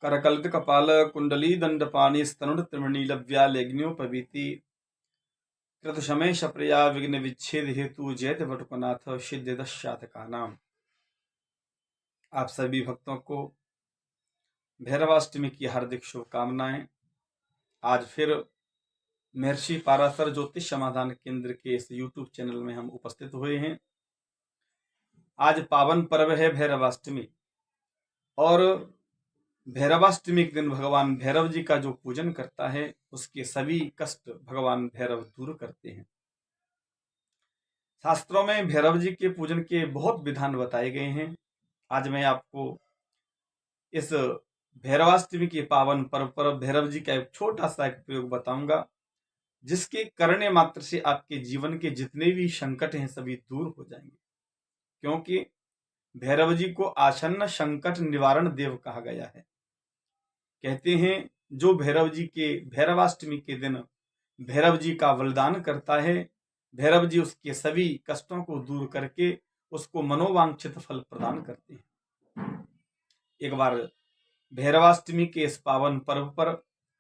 करकलित कपाल कुंडली दंडपाणि स्तनुड त्रिमणिलव्या लेग्न्योपवीति कृतशमय शप्रया विघ्न विच्छेद हेतु जयत वटुकनाथ सिद्धिदशातकानाम। आप सभी भक्तों को भैरवाष्टमी की हार्दिक शुभकामनाएं। आज फिर महर्षि पाराशर ज्योतिष समाधान केंद्र के इस YouTube चैनल में हम उपस्थित हुए हैं। आज पावन पर्व है भैरवाष्टमी, और भैरवाष्टमी के दिन भगवान भैरव जी का जो पूजन करता है उसके सभी कष्ट भगवान भैरव दूर करते हैं। शास्त्रों में भैरव जी के पूजन के बहुत विधान बताए गए हैं। आज मैं आपको इस भैरवाष्टमी के पावन पर्व पर भैरव जी का एक छोटा सा एक प्रयोग बताऊंगा, जिसके करने मात्र से आपके जीवन के जितने भी संकट हैं सभी दूर हो जाएंगे। क्योंकि भैरव जी को आसन्न संकट निवारण देव कहा गया है। कहते हैं जो भैरव जी के भैरवाष्टमी के दिन भैरव जी का बलिदान करता है, भैरव जी उसके सभी कष्टों को दूर करके उसको मनोवांछित फल प्रदान करते हैं। एक बार भैरवाष्टमी के इस पावन पर्व पर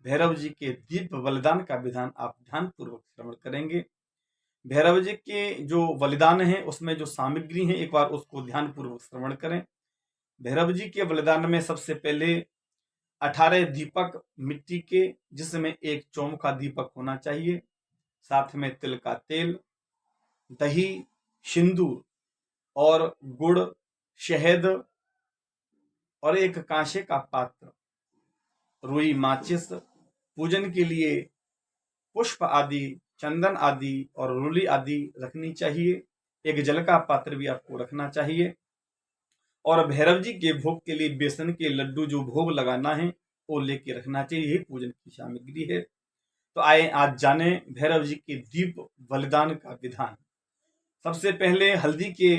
भैरव जी के दिव्य बलिदान का विधान आप ध्यान पूर्वक श्रवण करेंगे। भैरव जी के जो बलिदान है उसमें जो सामग्री है एक बार उसको ध्यान पूर्वक श्रवण करें। भैरव जी के बलिदान में सबसे पहले 18 दीपक मिट्टी के, जिसमें एक चौमुखा दीपक होना चाहिए, साथ में तिल का तेल, दही, सिंदूर और गुड़, शहद और एक कांसे का पात्र, रुई, माचिस, पूजन के लिए पुष्प आदि, चंदन आदि और रूली आदि रखनी चाहिए। एक जल का पात्र भी आपको रखना चाहिए, और भैरव जी के भोग के लिए बेसन के लड्डू जो भोग लगाना है वो लेके रखना चाहिए। यही पूजन की सामग्री है। तो आए आज जाने भैरव जी के दीप बलिदान का विधान। सबसे पहले हल्दी के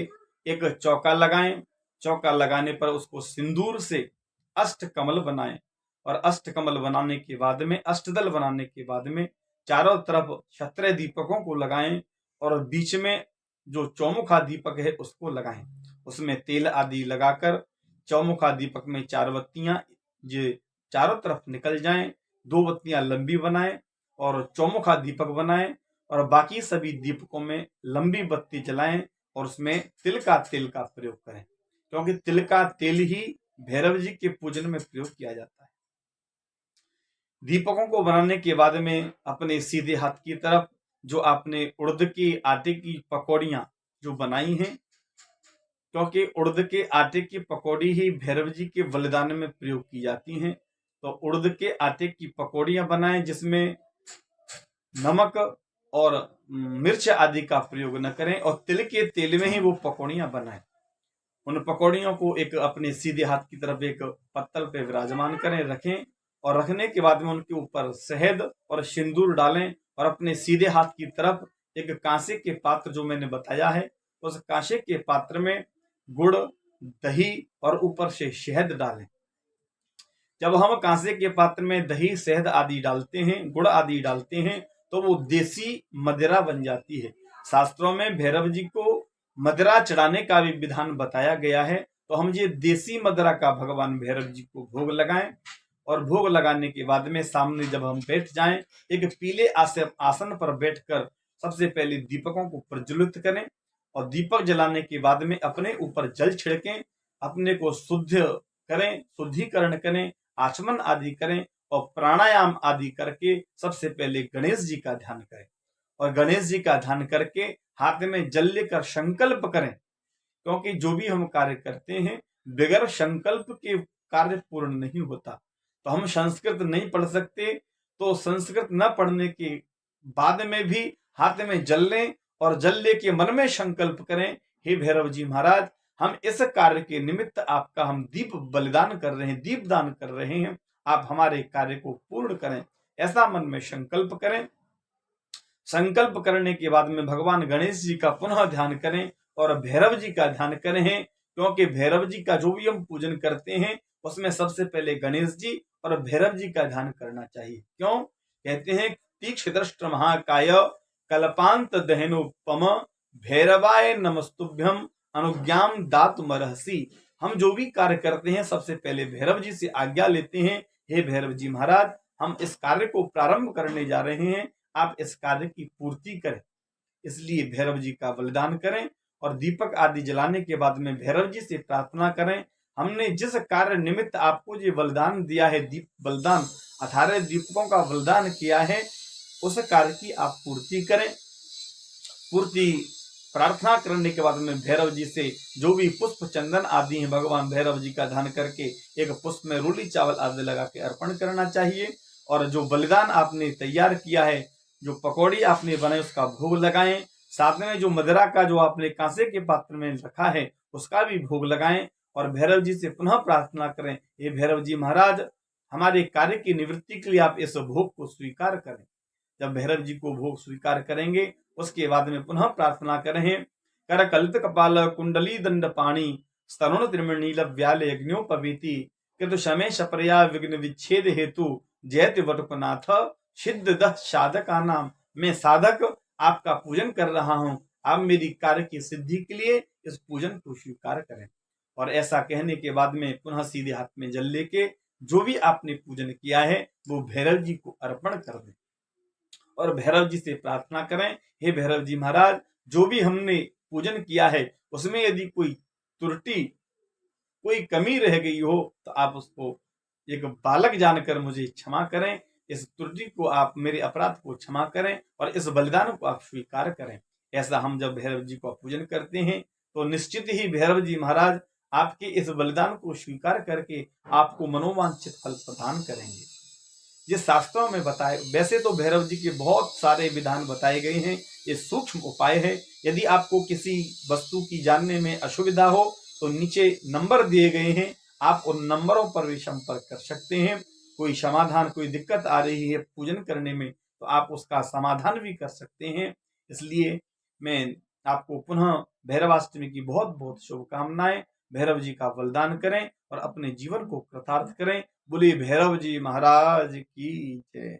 एक चौका लगाएं। चौका लगाने पर उसको सिंदूर से अष्टकमल बनाएं, और अष्टकमल बनाने के बाद में, अष्टदल बनाने के बाद में चारों तरफ 17 दीपकों को लगाएं, और बीच में जो चौमुखा दीपक है उसको लगाएं। उसमें तेल आदि लगाकर चौमुखा दीपक में 4 बत्तियां जो चारों तरफ निकल जाएं, 2 बत्तियां लंबी बनाएं और चौमुखा दीपक बनाएं, और बाकी सभी दीपकों में लंबी बत्ती जलाएं और उसमें तिल का तेल का प्रयोग करें, क्योंकि तिल का तेल ही भैरव जी के पूजन में प्रयोग किया जाता है। दीपकों को बनाने के बाद में अपने सीधे हाथ की तरफ जो आपने उड़द के आटे की पकौड़ियां जो बनाई हैं, क्योंकि उड़द के आटे की पकौड़ी ही भैरव जी के बलिदान में प्रयोग की जाती हैं, तो उड़द के आटे की पकौड़ियां बनाएं, जिसमें नमक और मिर्च आदि का प्रयोग न करें, और तिल के तेल में ही वो पकौड़ियां बनाएं। उन पकौड़ियों को एक अपने सीधे हाथ की तरफ एक पत्तल पे विराजमान करें, रखें, और रखने के बाद में उनके ऊपर शहद और सिंदूर डालें, और अपने सीधे हाथ की तरफ एक कांसे के पात्र जो मैंने बताया है उस कांसे के पात्र में गुड़, दही और ऊपर से शहद डालें। जब हम कांसे के पात्र में दही, शहद आदि डालते हैं, गुड़ आदि डालते हैं, तो वो देसी मदिरा बन जाती है। शास्त्रों में भैरव जी को मदिरा चढ़ाने का भी विधान बताया गया है। तो हम ये देसी मदिरा का भगवान भैरव जी को भोग लगाएं, और भोग लगाने के बाद में सामने जब हम बैठ जाएं, एक पीले आसन पर बैठकर सबसे पहले दीपकों को प्रज्वलित करें, और दीपक जलाने के बाद में अपने ऊपर जल छिड़कें, अपने को शुद्ध करें, शुद्धिकरण करें, आचमन आदि करें, और प्राणायाम आदि करके सबसे पहले गणेश जी का ध्यान करें, और गणेश जी का ध्यान करके हाथ में जल लेकर संकल्प करें, क्योंकि जो भी हम कार्य करते हैं बगैर संकल्प के कार्य पूर्ण नहीं होता। तो हम संस्कृत नहीं पढ़ सकते, तो संस्कृत न पढ़ने के बाद में भी हाथ में जल लें, और जल लेके मन में संकल्प करें, हे भैरव जी महाराज, हम इस कार्य के निमित्त आपका हम दीप बलिदान कर रहे हैं, दीप दान कर रहे हैं, आप हमारे कार्य को पूर्ण करें, ऐसा मन में संकल्प करें। संकल्प करने के बाद में भगवान गणेश जी का पुनः ध्यान करें और भैरव जी का ध्यान करें, क्योंकि भैरव जी का जो भी हम पूजन करते हैं उसमें सबसे पहले गणेश जी और भैरव जी का ध्यान करना चाहिए। क्यों? कहते हैं तीक्ष्णदृष्ट महाकाय कल्पांत दहनोपम भैरवाय नमस्तुभ्यम अनुज्ञाम दातुमर्हसि। हम जो भी कार्य करते हैं सबसे पहले भैरव जी से आज्ञा लेते हैं, हे भैरव जी महाराज, हम इस कार्य को प्रारंभ करने जा रहे हैं, आप इस कार्य की पूर्ति करें। इसलिए भैरव जी का बलिदान करें और दीपक आदि जलाने के बाद में भैरव जी से प्रार्थना करें, हमने जिस कार्य निमित्त आपको ये बलिदान दिया है, दीप बलिदान 18 दीपकों का बलिदान किया है, उस कार्य की आप पूर्ति करें। पूर्ति प्रार्थना करने के बाद में भैरव जी से जो भी पुष्प चंदन आदि हैं, भगवान भैरव जी का ध्यान करके एक पुष्प में रूली चावल आदि लगा के अर्पण करना चाहिए। और जो बलिदान आपने तैयार किया है, जो पकौड़ी आपने बनाई, उसका भोग लगाएं। साथ में जो मदिरा का जो आपने कांसे के पात्र में रखा है, उसका भी भोग लगाएं और भैरव जी से पुनः प्रार्थना करें, हे भैरव जी महाराज, हमारे कार्य की निवृत्ति के लिए आप इस भोग को स्वीकार करें। जब भैरव जी को भोग स्वीकार करेंगे, उसके बाद में पुनः प्रार्थना करें, कर कलित कपाल कुंडली दंड पाणी स्तरुण त्रिमणील व्याल यज्ञोपवीति कृत शमे शप्रया विघ्न विच्छेद हेतु जयति वटुकनाथ सिद्ध दह साधका नाम। मैं साधक आपका पूजन कर रहा हूं, आप मेरी कार्य की सिद्धि के लिए इस पूजन को स्वीकार करें। और ऐसा कहने के बाद में पुनः सीधे हाथ में जल लेके जो भी आपने पूजन किया है वो भैरव जी को अर्पण कर दें और भैरव जी से प्रार्थना करें, हे भैरव जी महाराज, जो भी हमने पूजन किया है उसमें यदि कोई त्रुटि, कोई कमी रह गई हो तो आप उसको एक बालक जानकर मुझे क्षमा करें। इस त्रुटि को आप, मेरे अपराध को क्षमा करें और इस बलिदान को आप स्वीकार करें। ऐसा हम जब भैरव जी को पूजन करते हैं तो निश्चित ही भैरव जी महाराज आपके इस बलिदान को स्वीकार करके आपको मनोवांछित फल प्रदान करेंगे। ये शास्त्रों में बताए, वैसे तो भैरव जी के बहुत सारे विधान बताए गए हैं, ये सूक्ष्म उपाय है। यदि आपको किसी वस्तु की जानने में असुविधा हो तो नीचे नंबर दिए गए हैं, आप उन नंबरों पर भी संपर्क कर सकते हैं। कोई समाधान, कोई दिक्कत आ रही है पूजन करने में तो आप उसका समाधान भी कर सकते हैं। इसलिए मैं आपको पुनः भैरवाष्टमी की बहुत बहुत शुभकामनाएं। भैरव जी का बलिदान करें और अपने जीवन को कृतार्थ करें। बोलिए भैरव जी महाराज की जय।